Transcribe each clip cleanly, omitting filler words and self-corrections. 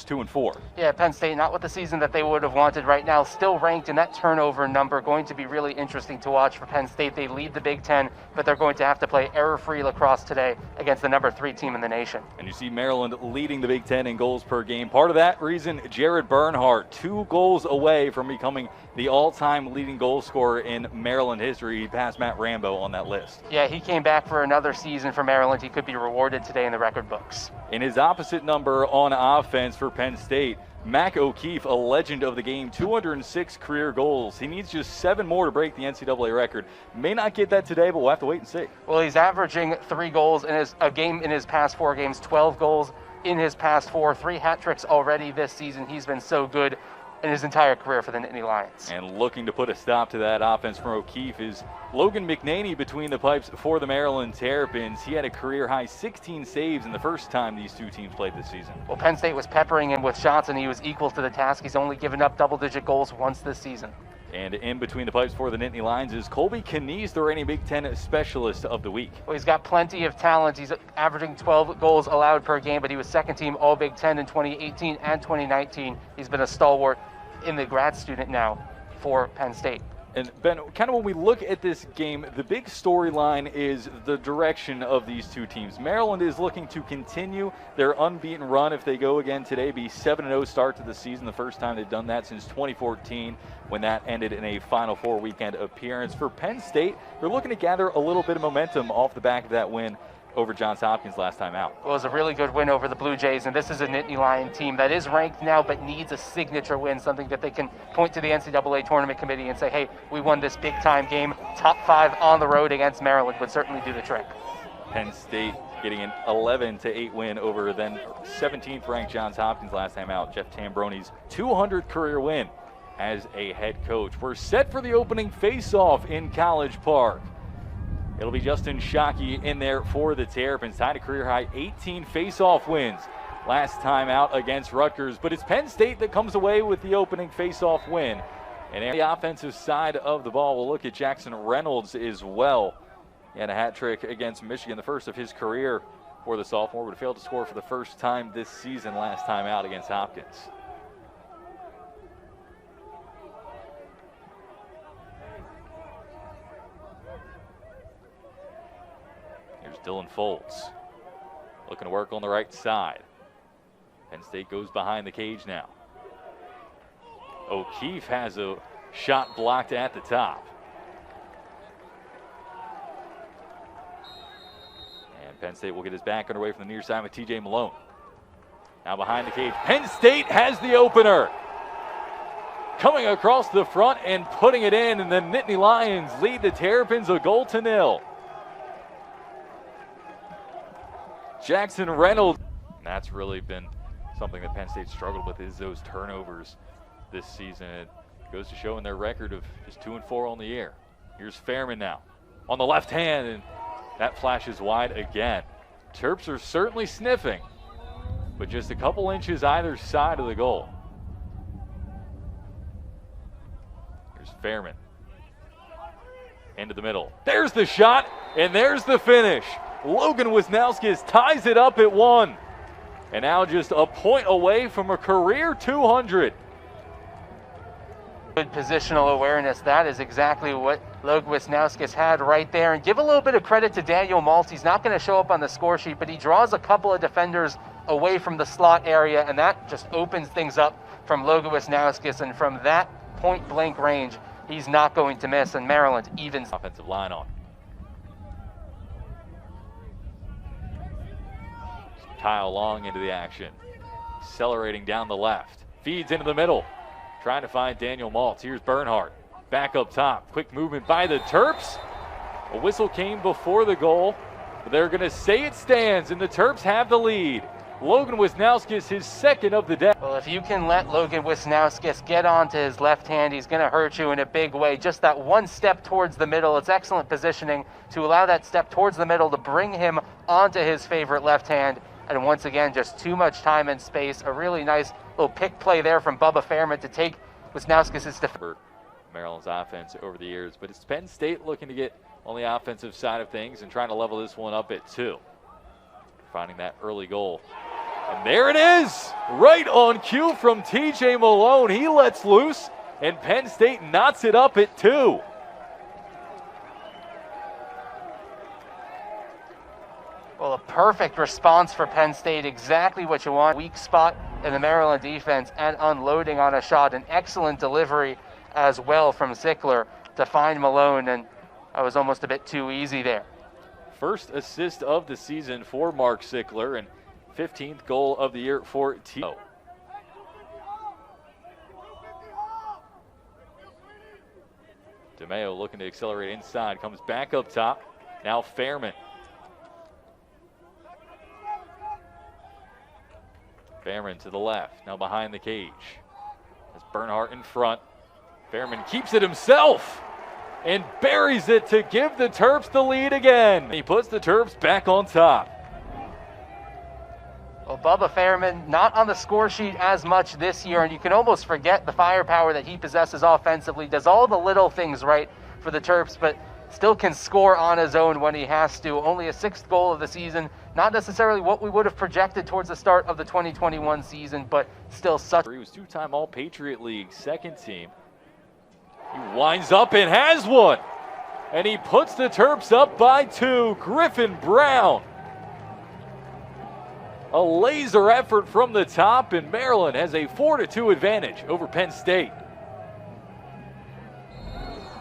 2-4. Yeah, Penn State, not with the season that they would have wanted right now, still ranked in that turnover number. Going to be really interesting to watch for Penn State. They lead the Big Ten, but they're going to have to play error-free lacrosse today against the number 3 team in the nation. And you see Maryland leading the Big Ten in goals per game. Part of that reason, Jared Bernhardt, 2 goals away from becoming the all-time leading goal scorer in Maryland history. He passed Matt Rambo on that list. Yeah, he came back for another season for Maryland. He could be rewarded today in the record books. In his opposite number on offense for Penn State, Mac O'Keefe, a legend of the game, 206 career goals. He needs just 7 more to break the NCAA record. May not get that today, but we'll have to wait and see. Well, he's averaging 3 goals in a game in his past 4 games, 12 goals in his past 4, 3 hat tricks already this season. He's been so good in his entire career for the Nittany Lions. And looking to put a stop to that offense from O'Keefe is Logan McNaney between the pipes for the Maryland Terrapins. He had a career-high 16 saves in the first time these 2 teams played this season. Well, Penn State was peppering him with shots, and he was equal to the task. He's only given up double-digit goals once this season. And in between the pipes for the Nittany Lions is Colby Knies, the reigning Big Ten Specialist of the Week. Well, he's got plenty of talent. He's averaging 12 goals allowed per game, but he was second-team All-Big Ten in 2018 and 2019. He's been a stalwart in the grad student now for Penn State. And Ben, kind of when we look at this game, the big storyline is the direction of these 2 teams. Maryland is looking to continue their unbeaten run if they go again today, be 7-0 start to the season, the first time they've done that since 2014 when that ended in a Final Four weekend appearance. For Penn State, they're looking to gather a little bit of momentum off the back of that win over Johns Hopkins last time out. Well, it was a really good win over the Blue Jays, and this is a Nittany Lion team that is ranked now but needs a signature win, something that they can point to the NCAA tournament committee and say, hey, we won this big-time game. Top 5 on the road against Maryland would certainly do the trick. Penn State getting an 11-8 win over then 17th ranked Johns Hopkins last time out. Jeff Tambroni's 200th career win as a head coach. We're set for the opening face-off in College Park. It'll be Justin Shockey in there for the Terrapins, tied a career-high 18 face-off wins last time out against Rutgers. But it's Penn State that comes away with the opening face-off win. And on the offensive side of the ball, we'll look at Jackson Reynolds as well. He had a hat trick against Michigan, the first of his career for the sophomore, but failed to score for the first time this season last time out against Hopkins. Dylan Foltz looking to work on the right side. Penn State goes behind the cage now. O'Keefe has a shot blocked at the top. And Penn State will get his back underway from the near side with TJ Malone. Now behind the cage, Penn State has the opener. Coming across the front and putting it in, and the Nittany Lions lead the Terrapins 1-0. Jackson Reynolds. That's really been something that Penn State struggled with, is those turnovers this season. It goes to show in their record of just 2-4 on the year. Here's Fairman now on the left hand, and that flashes wide again. Terps are certainly sniffing, but just a couple inches either side of the goal. Here's Fairman into the middle. There's the shot, and there's the finish. Logan Wisnauskas ties it up at 1. And now just a point away from a career 200. Good positional awareness. That is exactly what Logan Wisnauskas had right there. And give a little bit of credit to Daniel Maltz. He's not going to show up on the score sheet, but he draws a couple of defenders away from the slot area, and that just opens things up from Logan Wisnauskas. And from that point-blank range, he's not going to miss, and Maryland evens. Offensive line on. Kyle Long into the action, accelerating down the left, feeds into the middle, trying to find Daniel Maltz. Here's Bernhardt, back up top, quick movement by the Terps. A whistle came before the goal, but they're going to say it stands, and the Terps have the lead. Logan Wisnauskas, his second of the day. Well, if you can let Logan Wisnauskas get onto his left hand, he's going to hurt you in a big way. Just that one step towards the middle, it's excellent positioning to allow that step towards the middle to bring him onto his favorite left hand. And once again, just too much time and space. A really nice little pick play there from Bubba Fairman to take Wisnauskas' defense. Maryland's offense over the years, but it's Penn State looking to get on the offensive side of things and trying to level this one up at 2. Finding that early goal And there it is, right on cue from TJ Malone. He lets loose, and Penn State knots it up at 2. Well, a perfect response for Penn State, exactly what you want. Weak spot in the Maryland defense and unloading on a shot. An excellent delivery as well from Zickler to find Malone, and that was almost a bit too easy there. First assist of the season for Mark Zickler and 15th goal of the year for T.O. DeMeo looking to accelerate inside, comes back up top. Now Fairman. Fairman to the left, now behind the cage. That's Bernhardt in front. Fairman keeps it himself and buries it to give the Terps the lead again. He puts the Terps back on top. Well, Bubba Fairman not on the score sheet as much this year, and you can almost forget the firepower that he possesses offensively. Does all the little things right for the Terps, but still can score on his own when he has to. Only a 6th goal of the season. Not necessarily what we would have projected towards the start of the 2021 season, but still such. He was 2-time All-Patriot League second team. He winds up and has one. And he puts the Terps up by 2. Griffin Brown. A laser effort from the top, and Maryland has a 4-2 advantage over Penn State.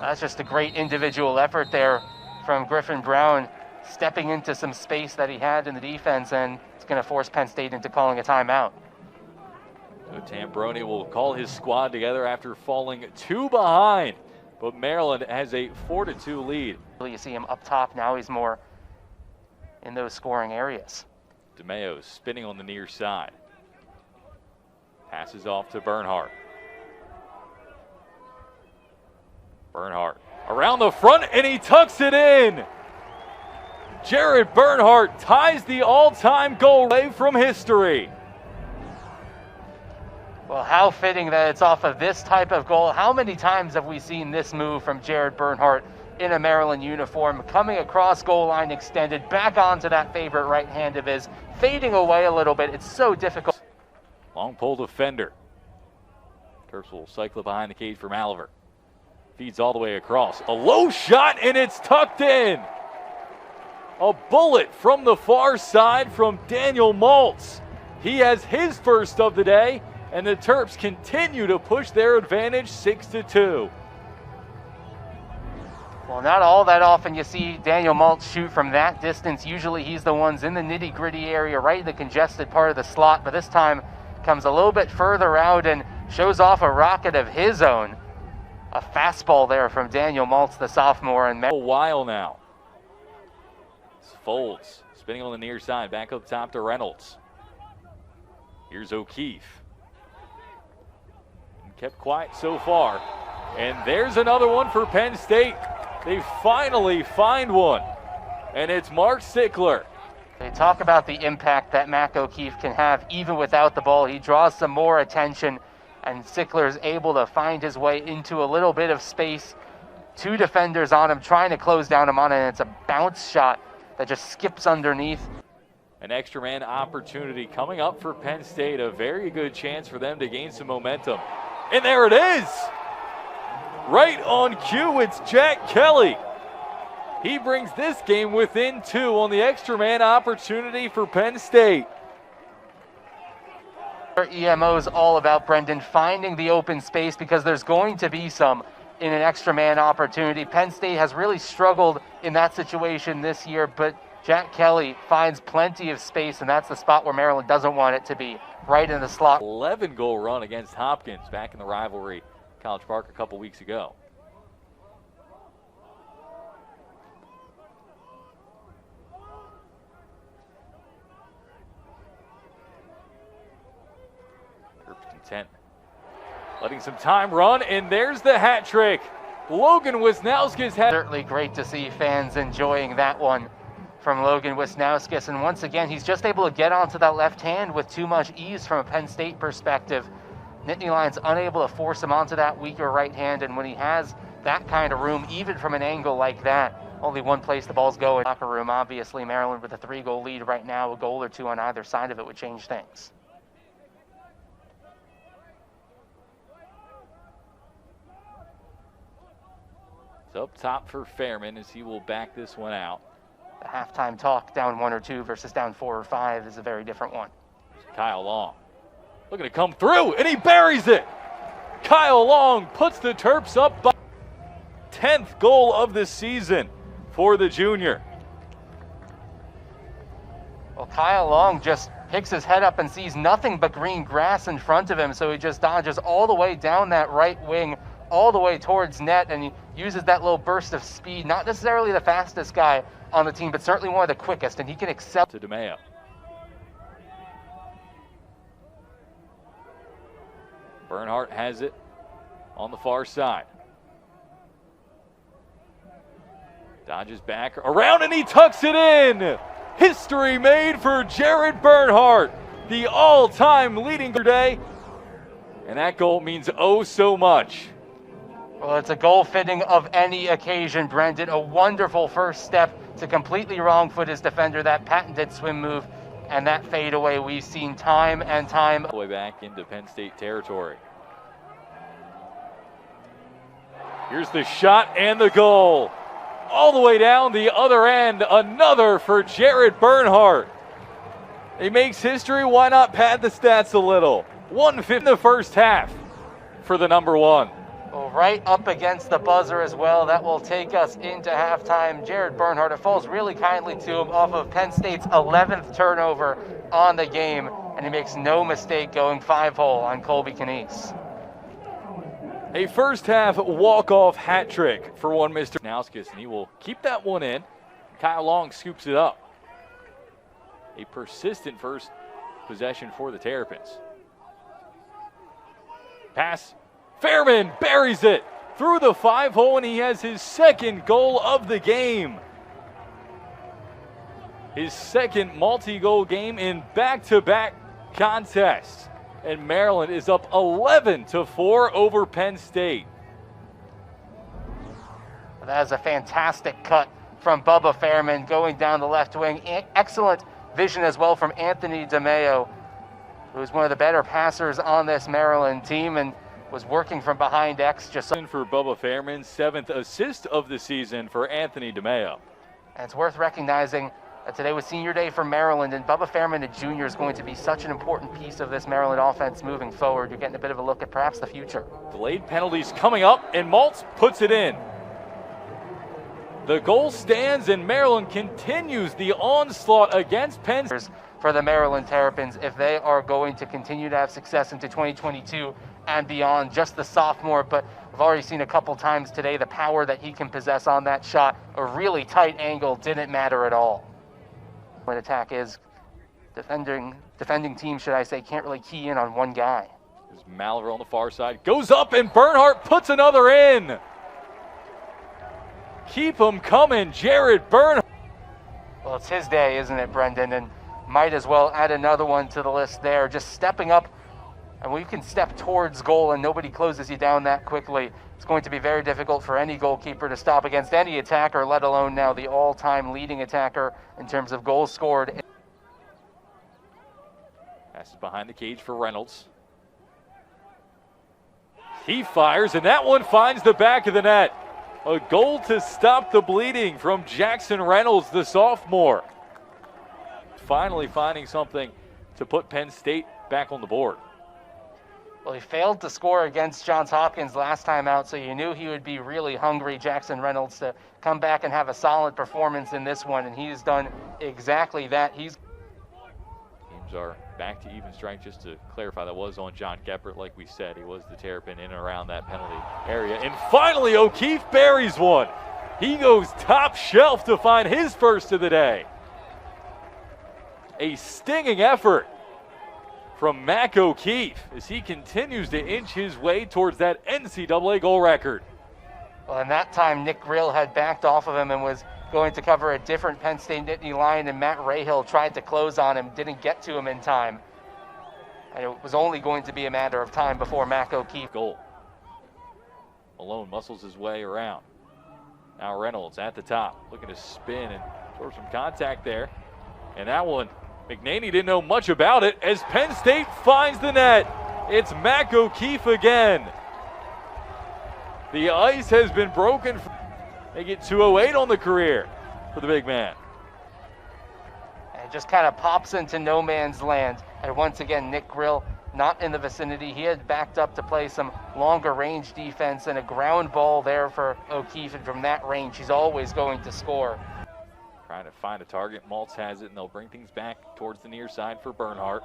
That's just a great individual effort there from Griffin Brown, stepping into some space that he had in the defense, and it's going to force Penn State into calling a timeout. So Tambroni will call his squad together after falling 2 behind, but Maryland has a 4-2 lead. You see him up top now. He's more in those scoring areas. DeMeo spinning on the near side. Passes off to Bernhardt. Bernhardt around the front, and he tucks it in. Jared Bernhardt ties the all-time goal away from history. Well, how fitting that it's off of this type of goal. How many times have we seen this move from Jared Bernhardt in a Maryland uniform, coming across goal line extended, back onto that favorite right hand of his, fading away a little bit. It's so difficult. Long pole defender. Terps will cycle it behind the cage for Maliver. Feeds all the way across. A low shot, and it's tucked in. A bullet from the far side from Daniel Maltz. He has his first of the day, and the Terps continue to push their advantage 6-2. Well, not all that often you see Daniel Maltz shoot from that distance. Usually he's the ones in the nitty-gritty area, right in the congested part of the slot, but this time comes a little bit further out and shows off a rocket of his own. A fastball there from Daniel Maltz, the sophomore. And a while now. Folds, spinning on the near side, back up top to Reynolds. Here's O'Keefe. Kept quiet so far. And there's another one for Penn State. They finally find one. And it's Mark Zickler. They talk about the impact that Mac O'Keefe can have even without the ball. He draws some more attention, and Zickler is able to find his way into a little bit of space. 2 defenders on him, trying to close down him on it, and it's a bounce shot that just skips underneath. An extra man opportunity coming up for Penn State. A very good chance for them to gain some momentum. And there it is. Right on cue, it's Jack Kelly. He brings this game within 2 on the extra man opportunity for Penn State. EMO is all about, Brendan, finding the open space, because there's going to be some in an extra man opportunity. Penn State has really struggled in that situation this year, but Jack Kelly finds plenty of space, and that's the spot where Maryland doesn't want it to be, right in the slot. 11-goal run against Hopkins back in the rivalry, College Park, a couple weeks ago. Terps content. Letting some time run, and there's the hat trick. Logan Wisnauskas had. Certainly great to see fans enjoying that one from Logan Wisnauskas, and once again, he's just able to get onto that left hand with too much ease from a Penn State perspective. Nittany Lions unable to force him onto that weaker right hand, and when he has that kind of room, even from an angle like that, only one place the ball's going. Locker room, obviously, Maryland with a 3-goal lead right now. A goal or two on either side of it would change things. It's up top for Fairman as he will back this one out. The halftime talk, down 1 or 2 versus down 4 or 5, is a very different one. Kyle Long looking to come through, and he buries it. Kyle Long puts the Terps up by 10th goal of the season for the junior. Well, Kyle Long just picks his head up and sees nothing but green grass in front of him, so he just dodges all the way down that right wing, all the way towards net, and he uses that little burst of speed. Not necessarily the fastest guy on the team, but certainly one of the quickest, and he can excel. To DeMeo. Bernhardt has it on the far side. Dodges back around and he tucks it in. History made for Jared Bernhardt, the all-time leading today. And that goal means oh so much. Well, it's a goal fitting of any occasion, Brendan. A wonderful first step to completely wrong foot his defender, that patented swim move, and that fadeaway we've seen time and time. All the way back into Penn State territory. Here's the shot and the goal. All the way down the other end, another for Jared Bernhardt. He makes history, why not pad the stats a little? 1:50 in the first half for the number one. Well, right up against the buzzer as well. That will take us into halftime. Jared Bernhardt, it falls really kindly to him off of Penn State's 11th turnover on the game, and he makes no mistake going 5-hole on Colby Canese. A first half walk-off hat trick for one Mr. Nauskas, and he will keep that one in. Kyle Long scoops it up. A persistent first possession for the Terrapins. Pass. Fairman buries it through the 5-hole, and he has his second goal of the game. His second multi-goal game in back-to-back contests. And Maryland is up 11-4 over Penn State. That is a fantastic cut from Bubba Fairman going down the left wing. Excellent vision as well from Anthony DeMeo, who is one of the better passers on this Maryland team and was working from behind X. Just for Bubba Fairman, 7th assist of the season for Anthony DeMeo. And it's worth recognizing that today was senior day for Maryland, and Bubba Fairman, a junior, is going to be such an important piece of this Maryland offense moving forward. You're getting a bit of a look at perhaps the future. Delayed penalties coming up, and Maltz puts it in. The goal stands, and Maryland continues the onslaught against Penn State. For the Maryland Terrapins, if they are going to continue to have success into 2022 and beyond, just the sophomore, but we've already seen a couple times today the power that he can possess on that shot. A really tight angle didn't matter at all. When attack is defending team, should I say, can't really key in on one guy. There's Malver on the far side, goes up, and Bernhardt puts another in. Keep him coming, Jared Bernhardt. Well, it's his day, isn't it, Brendan? And might as well add another one to the list there. Just stepping up, and when you can step towards goal and nobody closes you down that quickly, it's going to be very difficult for any goalkeeper to stop against any attacker, let alone now the all-time leading attacker in terms of goals scored. Passes behind the cage for Reynolds. He fires, and that one finds the back of the net. A goal to stop the bleeding from Jackson Reynolds, the sophomore. Finally finding something to put Penn State back on the board. Well, he failed to score against Johns Hopkins last time out, so you knew he would be really hungry, Jackson Reynolds, to come back and have a solid performance in this one, and he's done exactly that. Teams are back to even strength. Just to clarify, that was on John Geppert, like we said. He was the Terrapin in and around that penalty area. And finally, O'Keefe buries one. He goes top shelf to find his first of the day. A stinging effort from Mac O'Keefe as he continues to inch his way towards that NCAA goal record. Well, and that time Nick Grill had backed off of him and was going to cover a different Penn State Nittany Lion, and Matt Rahill tried to close on him, didn't get to him in time. And it was only going to be a matter of time before Mac O'Keefe. Goal. Malone muscles his way around. Now Reynolds at the top, looking to spin and throw some contact there. And that one, McNaney didn't know much about it as Penn State finds the net. It's Mac O'Keefe again. The ice has been broken. They get 208 on the career for the big man. And it just kind of pops into no man's land. And once again, Nick Grill not in the vicinity. He had backed up to play some longer range defense, and a ground ball there for O'Keefe. And from that range, he's always going to score. Trying to find a target. Maltz has it, and they'll bring things back towards the near side for Bernhardt.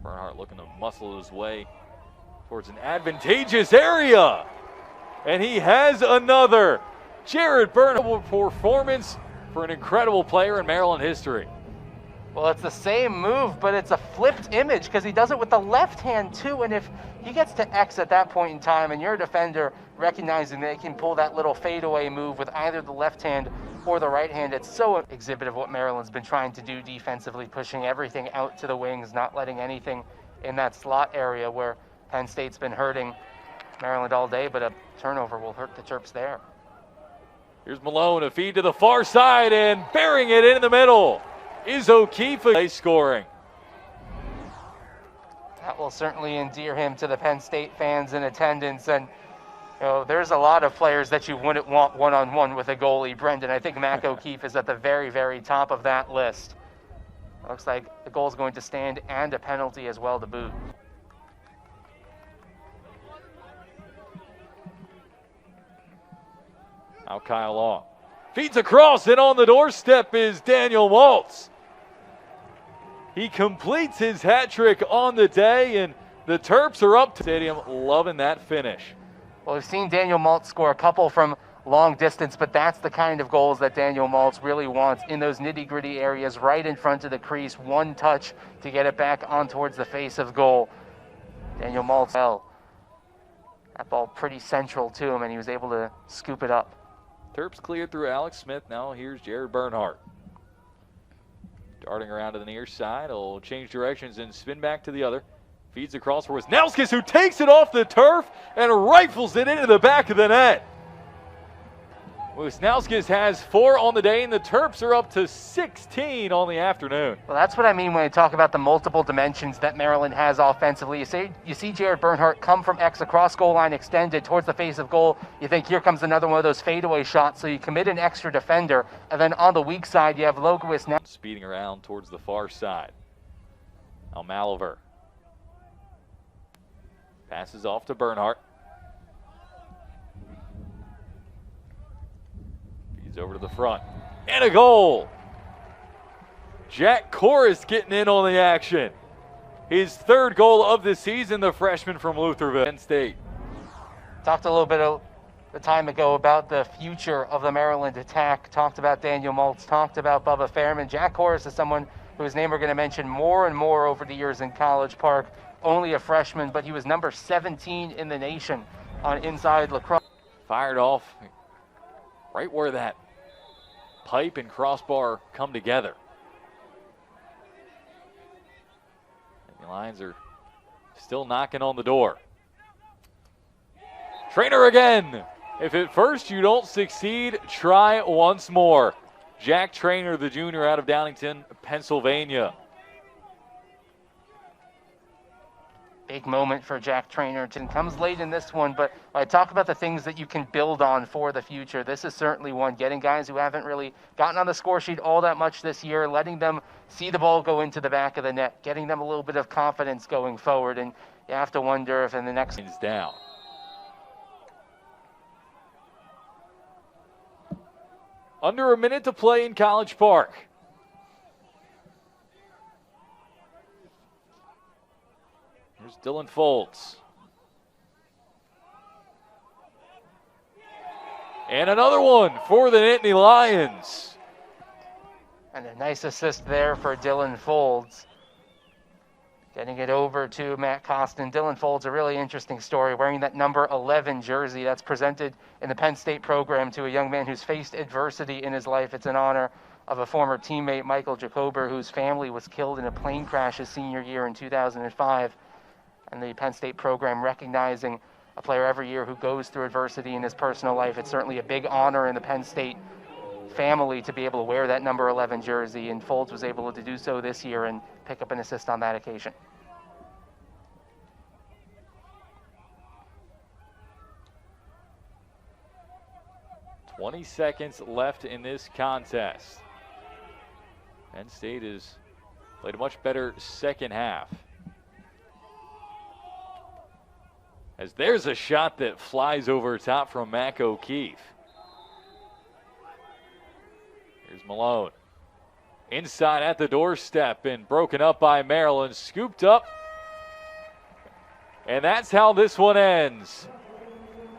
Bernhardt looking to muscle his way towards an advantageous area. And he has another. Jared Bernhardt performance for an incredible player in Maryland history. Well, it's the same move, but it's a flipped image because he does it with the left hand too. And if he gets to X at that point in time and you're a defender recognizing that he can pull that little fadeaway move with either the left hand or the right hand, it's so exhibit of what Maryland's been trying to do defensively, pushing everything out to the wings, not letting anything in that slot area where Penn State's been hurting Maryland all day, but a turnover will hurt the Terps there. Here's Malone, a feed to the far side, and burying it in the middle is O'Keefe scoring. That will certainly endear him to the Penn State fans in attendance. And you know, there's a lot of players that you wouldn't want one-on-one with a goalie, Brendan. I think Mac O'Keefe is at the very, very top of that list. Looks like the goal's going to stand and a penalty as well to boot. Now Kyle Long feeds across, and on the doorstep is Daniel Maltz. He completes his hat trick on the day, and the Terps are up to stadium, loving that finish. Well, we've seen Daniel Maltz score a couple from long distance, but that's the kind of goals that Daniel Maltz really wants in those nitty-gritty areas right in front of the crease. One touch to get it back on towards the face of goal. Daniel Maltz, well, that ball pretty central to him, and he was able to scoop it up. Terps cleared through Alex Smith. Now here's Jared Bernhardt. Darting around to the near side. He'll change directions and spin back to the other. Feeds across for Wisnauskas, who takes it off the turf and rifles it into the back of the net. Wisnauskas has 4 on the day, and the Terps are up to 16 on the afternoon. Well, that's what I mean when I talk about the multiple dimensions that Maryland has offensively. You see Jared Bernhardt come from X across goal line, extended towards the face of goal. You think here comes another one of those fadeaway shots, so you commit an extra defender. And then on the weak side, you have Logan Wisnauskas speeding around towards the far side. Now Maliver passes off to Bernhardt. He's over to the front. And a goal! Jack Corus getting in on the action. His 3rd goal of the season, the freshman from Lutherville, Penn State. Talked a little bit of a time ago about the future of the Maryland attack. Talked about Daniel Maltz, talked about Bubba Fairman. Jack Corus is someone whose name we're going to mention more and more over the years in College Park. Only a freshman, but he was number 17 in the nation on Inside Lacrosse. Fired off right where that pipe and crossbar come together. And the Lions are still knocking on the door. Trainer again. If at first you don't succeed, try once more. Jack Trainer, the junior out of Downingtown, Pennsylvania. Big moment for Jack Trainer. It comes late in this one, but when I talk about the things that you can build on for the future, this is certainly one. Getting guys who haven't really gotten on the score sheet all that much this year, letting them see the ball go into the back of the net, getting them a little bit of confidence going forward, and you have to wonder if in the next... down. Under a minute to play in College Park. Here's Dylan Folds. And another one for the Nittany Lions. And a nice assist there for Dylan Folds. Getting it over to Matt Costin. Dylan Folds, a really interesting story, wearing that number 11 jersey that's presented in the Penn State program to a young man who's faced adversity in his life. It's in honor of a former teammate, Michael Jacober, whose family was killed in a plane crash his senior year in 2005. And the Penn State program recognizing a player every year who goes through adversity in his personal life. It's certainly a big honor in the Penn State family to be able to wear that number 11 jersey, and Folds was able to do so this year and pick up an assist on that occasion. "20 seconds left in this contest. Penn State has played a much better second half. As there's a shot that flies over top from Mac O'Keefe. Here's Malone. Inside at the doorstep and broken up by Maryland. Scooped up. And that's how this one ends.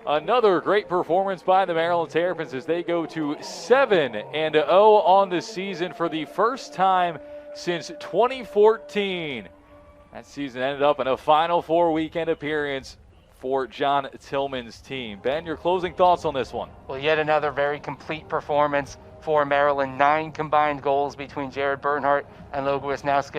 Another great performance by the Maryland Terrapins as they go to 7-0 on the season for the first time since 2014. That season ended up in a Final Four weekend appearance for John Tillman's team. Ben, your closing thoughts on this one? Well, yet another very complete performance for Maryland. 9 combined goals between Jared Bernhardt and Logan Wisnauskas.